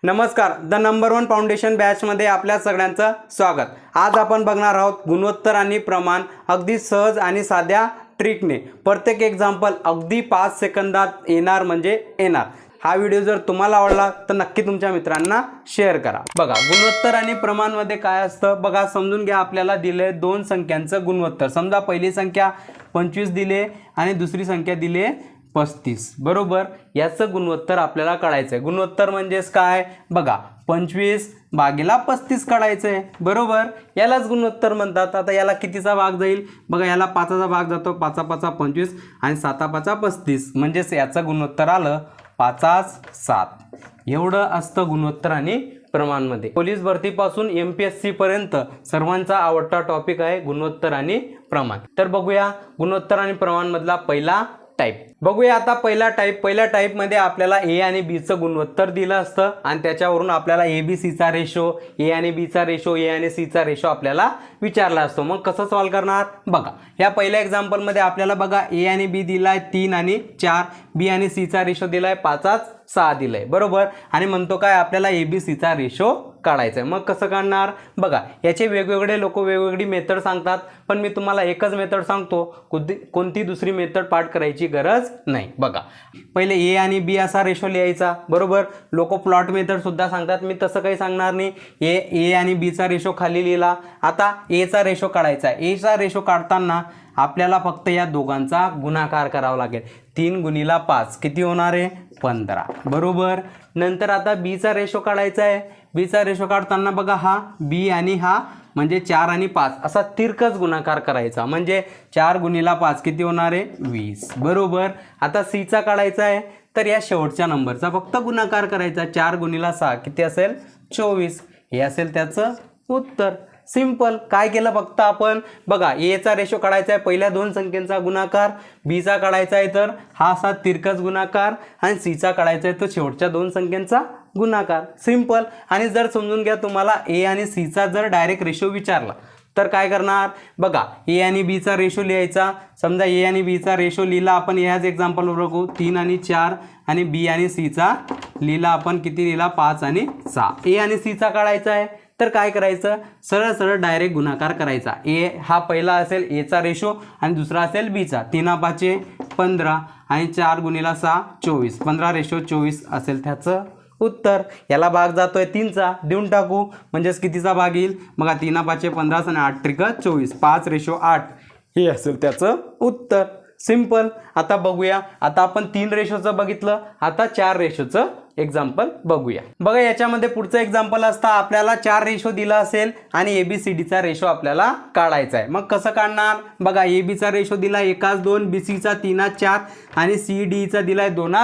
नमस्कार, the number one foundation बॅचमध्ये आपल्या सगळ्यांचं स्वागत। आज आपण बघणार आहोत गुणोत्तर आणि प्रमाण अगदी सहज आणि साध्या ट्रिकने। प्रत्येक एक्झाम्पल अगदी 5 सेकंदात येणार म्हणजे येणार। हा व्हिडिओ जर तुम्हाला आवडला तर नक्की तुमच्या मित्रांना शेअर करा। बघा, गुणोत्तर आणि प्रमाण मध्ये काय असतं बघा, समजून घ्या। आपल्याला दिले दोन संख्यांचं गुणोत्तर। समजा पहिली संख्या 25 दिले आणि दुसरी संख्या दिले 35, बरोबर। याचं गुणोत्तर आपल्याला काढायचं आहे। गुणोत्तर म्हणजेच काय बघा, 25 भागिले 35 काढायचं आहे, बरोबर। यालाच गुणोत्तर म्हणतात। आता याला कितीचा भाग जाईल बघा, याला 5चा भाग जातो, 5 5 25 आणि 7 5 35, म्हणजेच याचं गुणोत्तर आलं 5 7। एवढं असतं गुणोत्तर आणि प्रमाण मध्ये। पोलीस भरतीपासून MPSC पर्यंत सर्वांचा आवडता टॉपिक आहे गुणोत्तर आणि प्रमाण। तर बघूया गुणोत्तर आणि प्रमाण मधला पहिला टाइप। बघूया आता पहिल्या टाइप मध्ये आपल्याला A आणि B चं गुणोत्तर दिलं असतं आणि त्याच्यावरून आपल्याला ABC चा रेशो, A आणि B चा रेशो, A आणि C चा रेशो आपल्याला विचारला असतो। मग कसं सॉल्व करणार बघा, या पहिल्या एक्झाम्पल मध्ये आपल्याला बघा A आणि B दिलाय 3 आणि 4, B आणि C चा रेशो दिलाय 5 6 दिलाय, बरोबर। आणि म्हणतो काय आपल्याला ABC चा रेशो काढायचा आहे। मग कसं काढणार बघा, याचे वेगवेगळे लोक वेगवेगळी मेथड सांगतात, पण मी तुम्हाला एकच मेथड सांगतो, कोणती दुसरी मेथड पाठ करायची गरज नाही। बघा, पहिले A आणि B असा रेशो लिहायचा, बरोबर। लोक प्लॉट मेथड सुद्धा सांगतात, मी तसं काही सांगणार नाही। A आणि B चा रेशो खाली लिहिला। आता A चा रेशो काढायचा आहे। A चा रेशो काढताना आपल्याला फक्त या दोघांचा गुणाकार करावा लागेल। 3 गुणिले 5 किती होणार आहे 15, बरोबर। नंतर आता B चा रेशो काढायचा आहे। B चा रेशो काढताना बघा, हा B आणि हा म्हणजे 4 आणि 5 असा तिरकस गुणाकार करायचा, म्हणजे 4 गुणिले 5 किती होणार आहे 20, बरोबर। आता C चा काढायचा आहे, तर या शेवटच्या नंबरचा फक्त गुणाकार करायचा। 4 गुणिले 6 किती असेल 24, हे असेल त्याचं उत्तर। सिंपल। काय केलं फक्त आपण बघा, A चा रेशो काढायचा आहे, पहिल्या दोन संख्यांचा गुणाकार, B चा काढायचा आहे तर हा असा तिरकस गुणाकार, आणि C चा काढायचा आहे तर शेवटच्या दोन संख्यांचा गुणाकार। सिंपल। आणि जर समजून घ्या, तुम्हाला A आणि C चा जर डायरेक्ट रेशो विचारला तर काय करणार बघा, A आणि B चा रेशो लिहायचा। समजा A आणि B चा रेशो लिहिला आपण, याच एक्झाम्पल बघू, 3 आणि 4, आणि B आणि C चा लिहिला आपण, किती लिहिला 5 आणि 6। A आणि C चा काढायचा आहे तर काय करायचं, सरळ सरळ डायरेक्ट गुणाकार करायचा। A हा पहिला असेल A चा रेशो आणि दुसरा असेल B चा। 3 5 15 आणि 4 गुणिले 6 24, 15 रेशो 24 असेल त्याचं उत्तर। याला भाग जातोय 3 चा, देऊन टाकू, म्हणजेच कितीचा भाग येईल बघा, 3 5 15 आणि 8 त्रिक 24, 5 रेशो 8 हे असेल त्याचं उत्तर। सिंपल। आता बघूया, आता आपण 3 रेशोचं बघितलं, आता 4 रेशोचं एक्झाम्पल बघूया। बघा, याच्यामध्ये पुढचं एक्झाम्पल असता, आपल्याला 4 रेशो दिला असेल आणि ABCD चा रेशो आपल्याला काढायचा आहे। मग कसं काढणार बघा, AB चा रेशो दिला 1 2, BC चा 3 4 आणि CD चा दिलाय 2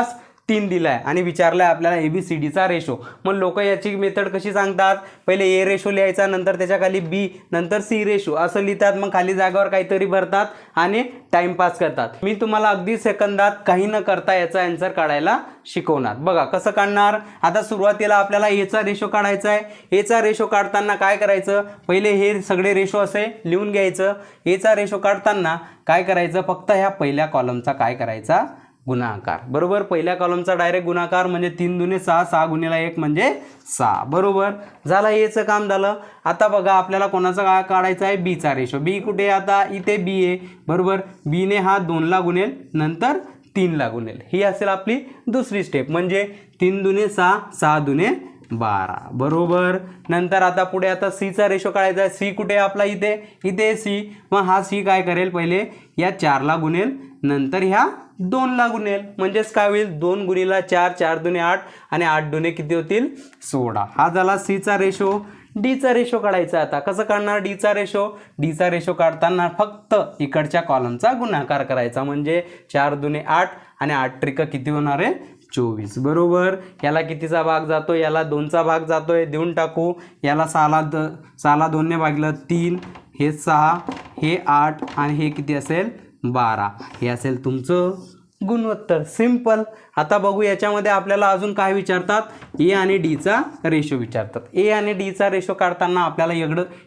3 दिलाय, आणि विचारलाय आपल्याला ABCD चा रेशो। मग लोक याची मेथड कशी सांगतात, पहिले A रेशो लिहायचा, नंतर त्याच्या खाली B, नंतर C रेशो असं लिहितात। मग खाली जागेवर काहीतरी भरतात आणि टाइमपास करतात। मी तुम्हाला अगदी सेकंदात काही न करता याचा आन्सर काढायला शिकवणार। बघा कसं काढणार। आता सुरुवातीला आपल्याला A चा रेशो काढायचा आहे। A चा रेशो काढताना काय करायचं, पहिले हे सगळे रेशो असे लिहून घ्यायचं। A चा रेशो काढताना काय करायचं, फक्त ह्या पहिल्या कॉलमचा काय करायचा गुणाकार, बरोबर। पहिल्या कॉलमचा डायरेक्ट गुणाकार म्हणजे 3 दुने 6, 6 गुणिले 1 म्हणजे 6, बरोबर। झालं, याचं काम झालं। आता बघा, आपल्याला कोणाचा काय काढायचा आहे B चा रेशो। B कुठे आता इथे B आहे, बरोबर। B ने हा 2 ला गुणेल, नंतर 3 ला गुणेल, ही असेल आपली दुसरी स्टेप। म्हणजे 3 दुने 6, 6 दुने 12, बरोबर। नंतर आता पुढे आता C चा रेशो काढायचा आहे। C कुठे आपला इथे C। मग हा C काय करेल, पहिले या 4 ला गुणेल, नंतर ह्या 2 ला गुणेल, म्हणजेच काय होईल 2 गुणिले 4, 4 दुने 8 आणि 8 दुने किती होतील 16। हा झाला C चा रेशो। D चा रेशो काढायचा। आता कसं काढणार D चा रेशो, D चा रेशो काढताना फक्त इकडच्या कॉलमचा गुणाकार करायचा, म्हणजे 4 दुने 8 आणि 8 त्रिक किती होणार आहे 24, बरोबर। याला कितीचा भाग जातो, याला 2 चा भाग जातोय, देऊन टाकू। याला 6 ला 2 ने भागलं 3, हे 6, हे 8 आणि हे किती असेल 12, हे असेल तुमचं गुणोत्तर. सिंपल. आता बघू याच्यामध्ये आपल्याला अजून काय विचारतात, ए आणि डीचा रेशो विचारतात. ए आणि डीचा रेशो काढताना आपल्याला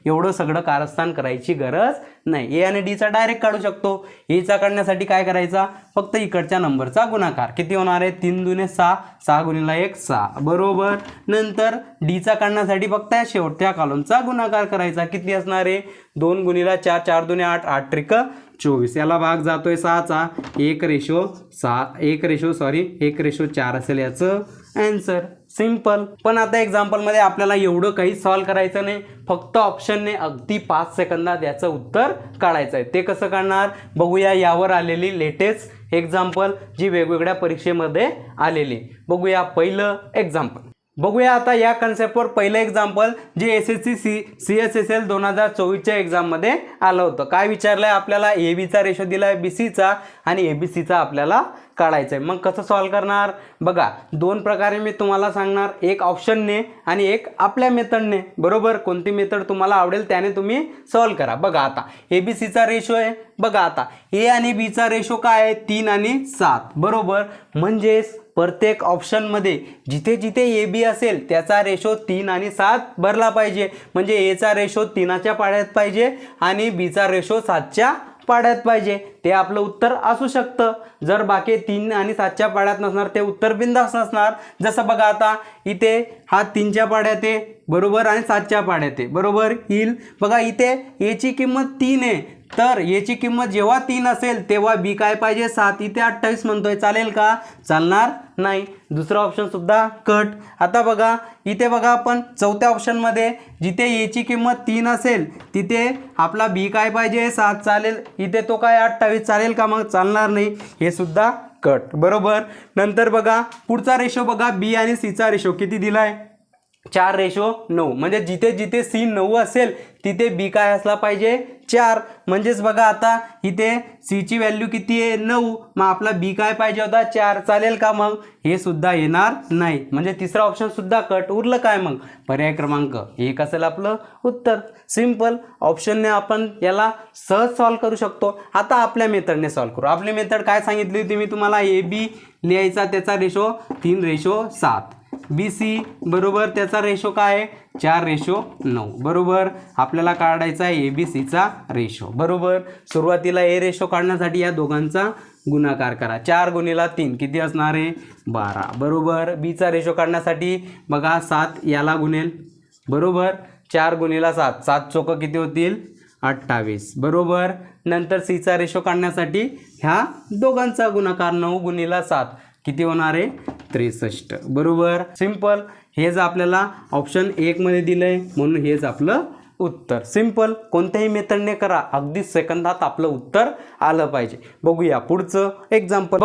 एवढं सगळं कारस्थान करायची गरज नाही. ए आणि डीचा डायरेक्ट काढू शकतो. एचा काढण्यासाठी काय करायचा, फक्त इकडच्या नंबरचा गुणाकार. किती होणार आहे, 3 दुने 6, 6 गुणिला 1 6 बरोबर. नंतर डीचा काढण्यासाठी फक्त या शेवटच्या कॉलमचा गुणाकार करायचा. किती असणार आहे, 2 गुणिला 4, 4 दुने 8, 8 त्रिक 24. याला भाग जातोय 6चा, 1:4 असेल याचं आन्सर. सिंपल. पण आता एक्झाम्पलमध्ये आपल्याला एवढं काही सॉल्व करायचं नाही, फक्त ऑप्शनने अगदी 5 सेकंदात याचं उत्तर काढायचं आहे. ते कसं काढणार बघूया. यावर आलेली लेटेस्ट एक्झाम्पल जी वेगवेगळ्या परीक्षेमध्ये आलेली. बघूया पहिलं एक्झाम्पल. बघूया आता या कन्सेप्टवर पहिलं एक्झाम्पल जे SSC CSSL 2024च्या एक्झाममध्ये आलं होतं. काय विचारलंय आपल्याला, ABचा रेशो दिलाय BCचा आणि ABCचा आपल्याला काढायचं आहे. मग कसं सॉल्व करणार बघा, 2 प्रकारे मी तुम्हाला सांगणार, एक ऑप्शनने आणि एक आपल्या मेथडने. बरोबर, कोणती मेथड तुम्हाला आवडेल त्याने तुम्ही सॉल्व करा. बघा आता ABCचा रेशो आहे. बघा आता A आणि Bचा रेशो काय आहे, 3 आणि 7 बरोबर. म्हणजेच प्रत्येक ऑप्शनमध्ये जिथे जिथे AB असेल त्याचा रेशो 3 आणि 7 भरला पाहिजे. म्हणजे Aचा रेशो 3च्या पाड्यात पाहिजे आणि Bचा रेशो 7च्या पाड्यात पाहिजे. ते आपलं उत्तर असू शकतं. जर बाकी 3 आणि 7च्या पाड्यात नसणार ते उत्तर बिनधास्त असणार. जसं बघा आता इथे हा 3च्या पाड्यात आहे बरोबर आणि 7च्या पाड्यात आहे बरोबर येईल. बघा इथे Aची किंमत 3 आहे, तर Aची किंमत जेव्हा 3 असेल तेव्हा B काय पाहिजे 7. इथे 28 म्हणतोय, चालेल का, चालणार नाही. दुसरा ऑप्शन सुद्धा कट. आता बघा इथे बघा आपण चौथ्या ऑप्शनमध्ये जिथे Aची किंमत 3 असेल तिथे आपला B काय पाहिजे 7, चालेल. इथे तो काय 28, चालेल का, मग चालणार नाही. हे सुद्धा कट बरोबर. नंतर बघा पुढचा रेशो बघा, B आणि Cचा रेशो किती दिलाय, 4:9. म्हणजे जिथे जिथे C 9 असेल तिथे B काय असला पाहिजे 4. म्हणजेच बघा आता इथे C ची व्हॅल्यू किती आहे 9, मग आपला B काय पाहिजे होता 4, चालेल का, मग हे सुद्धा येणार नाही. म्हणजे तिसरा ऑप्शन सुद्धा कट. उरलं काय मग, पर्याय क्रमांक 1 असेल आपलं उत्तर. सिंपल. ऑप्शनने आपण याला सहज सॉल्व करू शकतो. आता आपल्या मेथडने सॉल्व करू. आपली मेथड काय सांगितली होती मी तुम्हाला, AB लिहायचा त्याचा रेशो 3:7. BC बरोबर त्याचा रेशो काय आहे 4:9 बरोबर. आपल्याला काढायचा आहे ABCचा रेशो बरोबर. सुरुवातीला A रेशो काढण्यासाठी या दोघांचा गुणाकार करा. 4 गुणिला 3 किती असणार आहे 12 बरोबर. Bचा रेशो काढण्यासाठी बघा 7 याला गुणेल बरोबर. 4 गुणिला 7, 7 चोक किती होतील 28 बरोबर. नंतर Cचा रेशो काढण्यासाठी ह्या दोघांचा गुणाकार 9 गुणिला 7 किती होणार आहे 63 बरोबर. सिंपल. हेच आपल्याला ऑप्शन 1 मध्ये दिलंय म्हणून हेच आपलं उत्तर. सिंपल. कोणत्याही मेथडने करा, अगदी सेकंदात आपलं उत्तर आलं पाहिजे. बघूया पुढचं एक्झाम्पल.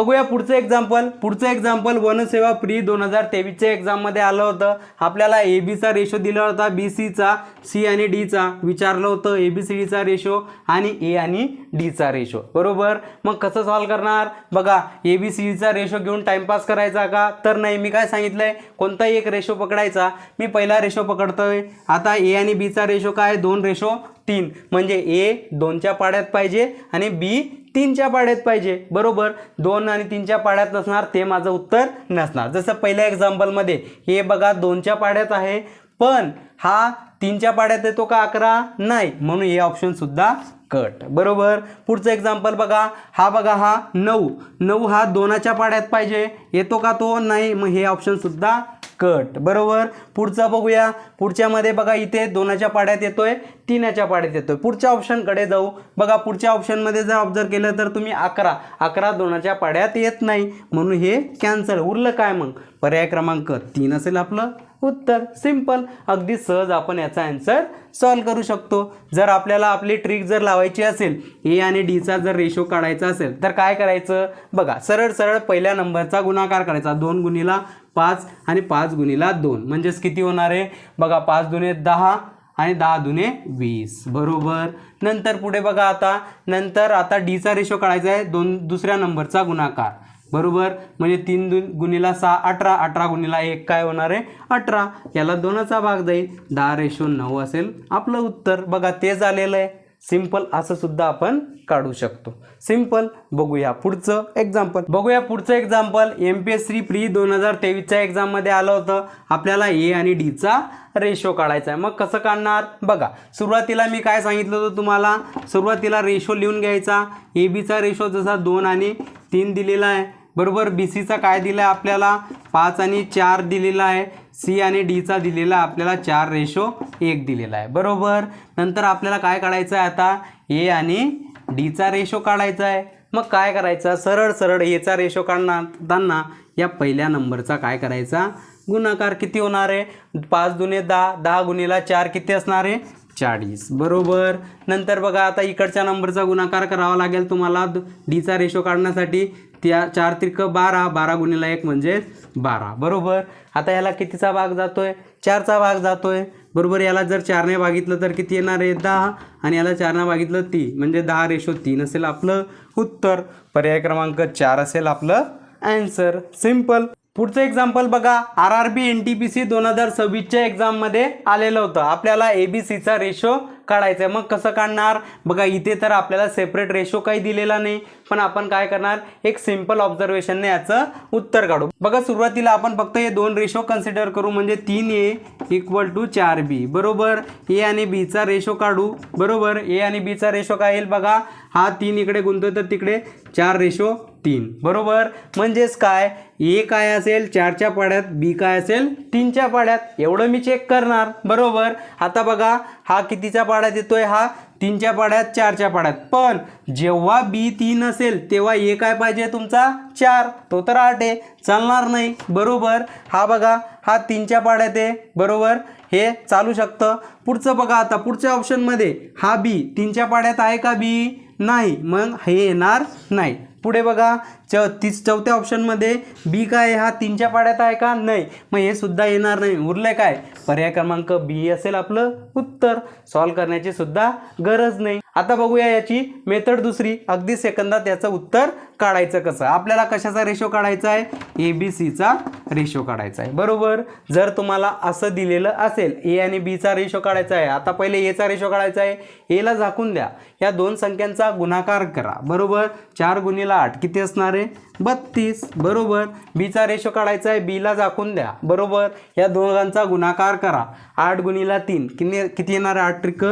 पुढचं एक्झाम्पल वनसेवा प्री 2023च्या एक्झाममध्ये आलं होतं. आपल्याला ABचा रेशो दिला होता, BCचा, C आणि Dचा विचारलं होतं, ABCDचा रेशो आणि A आणि Dचा रेशो बरोबर. मग कसं सॉल्व करणार बघा, ABCDचा रेशो घेऊन टाइमपास करायचा का, तर नाही. मी काय सांगितलंय, कोणताही एक रेशो पकडायचा. मी पहिला रेशो पकडतोय. आता A आणि Bचा रेशो काय 2:3. म्हणजे A 2च्या पाड्यात पाहिजे आणि B 3च्या पाड्यात पाहिजे बरोबर. 2 आणि 3च्या पाड्यात नसणार ते माझं उत्तर नसणार. जसं पहिल्या एक्झाम्पलमध्ये हे बघा 2च्या पाड्यात आहे, पण हा 3च्या पाड्यात येतो का 11 नाही, म्हणून हे ऑप्शन सुद्धा कट बरोबर. पुढचं एक्झाम्पल बघा, हा 9 हा 2च्या पाड्यात पाहिजे, येतो का तो नाही, मग हे ऑप्शन सुद्धा कट बरोबर. पुढचा बघूया. पुढच्यामध्ये बघा इथे 2च्या पाड्यात येतोय, 3च्या पाड्यात येतोय. पुढच्या ऑप्शनकडे जाऊ. बघा पुढच्या ऑप्शनमध्ये जर ऑब्झर्व केलं तर तुम्ही 11 2च्या पाड्यात येत नाही, म्हणून हे कॅन्सल. उरलं काय मग, पर्याय क्रमांक 3 असेल आपलं उत्तर. सिंपल. अगदी सहज आपण याचा आन्सर सॉल्व करू शकतो. जर आपल्याला आपली ट्रिक जर लावायची असेल, A आणि Dचा जर रेशो काढायचा असेल तर काय करायचं बघा, सरळ पहिल्या नंबरचा गुणाकार करायचा. 2 गुणिला 5 आणि 5 गुणिला 2 म्हणजेच किती होणार आहे बघा, 5 दुने 10 आणि 10 दुने 20 बरोबर. नंतर पुढे बघा आता Dचा रेशो काढायचा आहे, दुसऱ्या नंबरचा गुणाकार बरोबर. म्हणजे 3 गुणिला 6 18, 18 गुणिला 1 काय होणार आहे 18. याला 2चा भाग जाईल, 10:9 असेल आपलं उत्तर. बघा ते झालेलं आहे. सिंपल असं सुद्धा आपण काढू शकतो. सिंपल. बघूया पुढचं एक्झाम्पल. MPSC प्री 2023च्या एक्झाममध्ये आलं होतं. आपल्याला ए आणि डीचा रेशो काढायचा आहे. मग कसं काढणार बघा. सुरुवातीला मी काय सांगितलं होतं तुम्हाला, सुरुवातीला रेशो लिहून घ्यायचा. ए बीचा रेशो जसा 2 आणि 3 दिलेला आहे बरोबर. बी सीचा काय दिला आहे आपल्याला 5 आणि 4 दिलेला आहे. सी आणि डीचा दिलेला आपल्याला 4:1 दिलेला आहे बरोबर. नंतर आपल्याला काय काढायचं आहे आता, ए आणि डीचा रेशो काढायचा आहे. मग काय करायचं, सरळ एचा रेशो काढताना या पहिल्या नंबरचा काय करायचा, गुणाकार. किती होणार आहे, 5 दुने 10, 10 गुणिला 4 किती असणार आहे 40 बरोबर. नंतर बघा आता इकडच्या नंबरचा गुणाकार करावा लागेल तुम्हाला डीचा रेशो काढण्यासाठी. त्या 4 त्रिक 12, 12 गुणिला 1 म्हणजे 12 बरोबर. आता याला कितीचा भाग जातोय, 4चा भाग जातोय बरोबर. याला जर 4ने भागितलं तर किती येणार आहे 10 आणि याला 4ने भागितलं 3 म्हणजे 10:3 असेल आपलं उत्तर. पर्याय क्रमांक 4 असेल आपलं आन्सर. सिंपल. पुढचं एक्झाम्पल बघा. RRB NTPC 2026च्या एक्झाममध्ये आलेलं होतं. आपल्याला ABCचा रेशो काढायचा आहे. मग कसं काढणार बघा. इथे तर आपल्याला सेपरेट रेशो काही दिलेला नाही, पण आपण काय करणार, एक सिंपल ऑब्झर्वेशनने याचं उत्तर काढू. बघा सुरुवातीला आपण फक्त हे 2 रेशो कन्सिडर करू म्हणजे 3A = 4B बरोबर. ए आणि बीचा रेशो काढू बरोबर. ए आणि बीचा रेशो काय येईल बघा, हा 3 इकडे गुंततोय तर तिकडे 4:3 बरोबर. म्हणजेच काय, ए काय असेल 4च्या पाड्यात, बी काय असेल 3च्या पाड्यात. एवढं मी चेक करणार बरोबर. आता बघा हा कितीच्या पाड्यात येतोय, हा 3च्या पाड्यात 4च्या पाड्यात. पण जेव्हा बी 3 असेल तेव्हा ए काय पाहिजे तुमचा 4, तो तर 8 आहे, चालणार नाही बरोबर. हा बघा हा 3च्या पाड्यात आहे बरोबर, हे चालू शकतं. पुढचं बघा आता पुढच्या ऑप्शनमध्ये हा बी 3च्या पाड्यात आहे का, बी नाही, मग हे येणार नाही. पुढे बघा चौथ्या ऑप्शनमध्ये बी काय, हा 3च्या पाड्यात आहे का, नाही, मग हे सुद्धा येणार नाही. उरले काय, पर्याय क्रमांक बी असेल आपलं उत्तर. सॉल्व करण्याची सुद्धा गरज नाही. आता बघूया याची मेथड दुसरी. अगदी सेकंदात याचं उत्तर काढायचं कसं. आपल्याला कशाचा रेशो काढायचा आहे, ABCचा रेशो काढायचा आहे बरोबर. जर तुम्हाला असं दिलेलं असेल ए आणि बीचा रेशो काढायचा आहे, आता पहिले एचा रेशो काढायचा आहे. एला झाकून द्या, या 2 संख्यांचा गुणाकार करा बरोबर. 4 गुणिला 8 किती असणार आहे 32 बरोबर. बीचा रेशो काढायचा आहे, बीला झाकून द्या बरोबर. या दोघांचा गुणाकार करा. 8 गुणिला 3 किती येणार, 8 त्रिक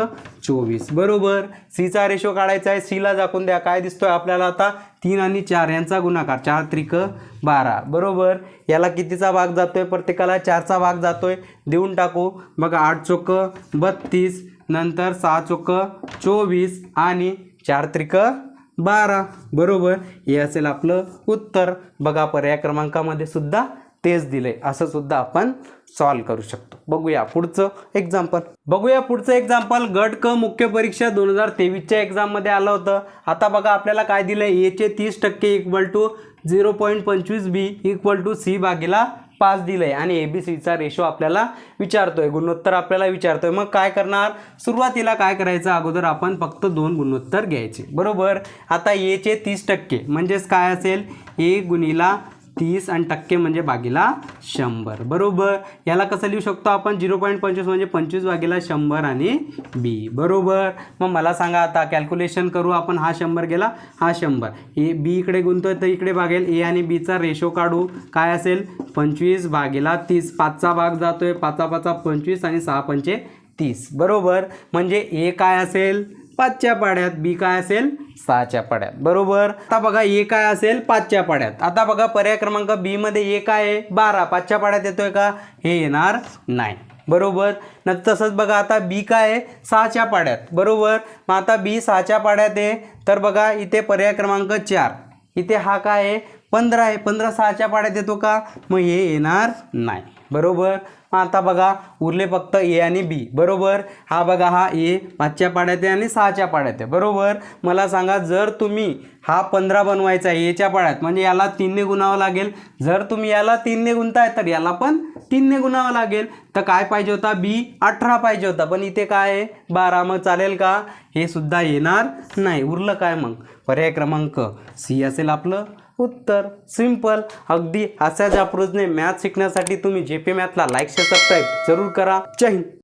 24 बरोबर. सीचा रेशो काढायचा आहे, सीला झाकून द्या. काय दिसतोय आपल्याला आता, 3 आणि 4 यांचा गुणाकार, 4 त्रिक 12 बरोबर. याला कितीचा भाग जातोय, प्रत्येकाला 4चा भाग जातोय, देऊन टाकू बघा. 8 चोक 32, नंतर 6 चोक 24 आणि 4 त्रिक 12 बरोबर. हे असेल आपलं उत्तर. बघा पर्याय क्रमांकामध्ये सुद्धा तेच दिले, असं सुद्धा आपण सॉल्व करू शकतो. बघूया पुढचं एक्झाम्पल. गट क मुख्य परीक्षा 2023च्या एक्झाममध्ये आलं होतं. आता बघा आपल्याला काय दिलं, एचे 30% = 0.25B = C/5 दिलंय आणि ABCचा रेशो आपल्याला विचारतोय, गुणोत्तर आपल्याला विचारतोय. मग काय करणार, सुरुवातीला काय करायचं, अगोदर आपण फक्त 2 गुणोत्तर घ्यायचे बरोबर. आता एचे 30% म्हणजेच काय असेल, ए गुणिला 30 आणि टक्के म्हणजे भागिला 100 बरोबर. याला कसं लिहू शकतो आपण, 0.25 म्हणजे 25/100 आणि बी बरोबर. मग मला सांगा आता कॅल्क्युलेशन करू आपण. हा 100 गेला, हा 100, ए बी इकडे गुंततोय तर इकडे भागेल. ए आणि बीचा रेशो काढू, काय असेल 25/30. 5चा भाग जातोय, 5 25 आणि 6 पंचे 30 बरोबर. म्हणजे ए काय असेल 5च्या पाड्यात, बी काय असेल 6च्या पाड्यात बरोबर. आता बघा ए काय असेल 5च्या पाड्यात. आता बघा पर्याय क्रमांक बी मध्ये ए काय आहे 12, 5च्या पाड्यात येतोय का, हे येणार नाही बरोबर. नंतर तसंच बघा आता बी काय आहे 6च्या पाड्यात बरोबर. मग आता बी 6च्या पाड्यात आहे तर बघा इथे पर्याय क्रमांक 4, इथे हा काय आहे 15 आहे, 15 6च्या पाड्यात येतो का, मग हे येणार नाही बरोबर. आता बघा उरले फक्त ए आणि बी बरोबर. हा बघा हा ए 5च्या पाड्यात आहे आणि 6च्या पाड्यात आहे बरोबर. मला सांगा जर तुम्ही हा 15 बनवायचा आहे एच्या पाड्यात, म्हणजे याला 3ने गुणावं लागेल. जर तुम्ही याला 3ने गुणताय तर याला पण 3ने गुणावं लागेल. तर काय पाहिजे होता, बी 18 पाहिजे होता, पण इथे काय आहे 12. मग चालेल का, हे सुद्धा येणार नाही. उरलं काय, मग पर्याय क्रमांक सी असेल आपलं उत्तर. सिंपल. अगदी अशाच अप्रोचने मॅथ शिकण्यासाठी तुम्ही JP मॅथला लाईक शेअर सबस्क्राईब जरूर करा. जय हिंद.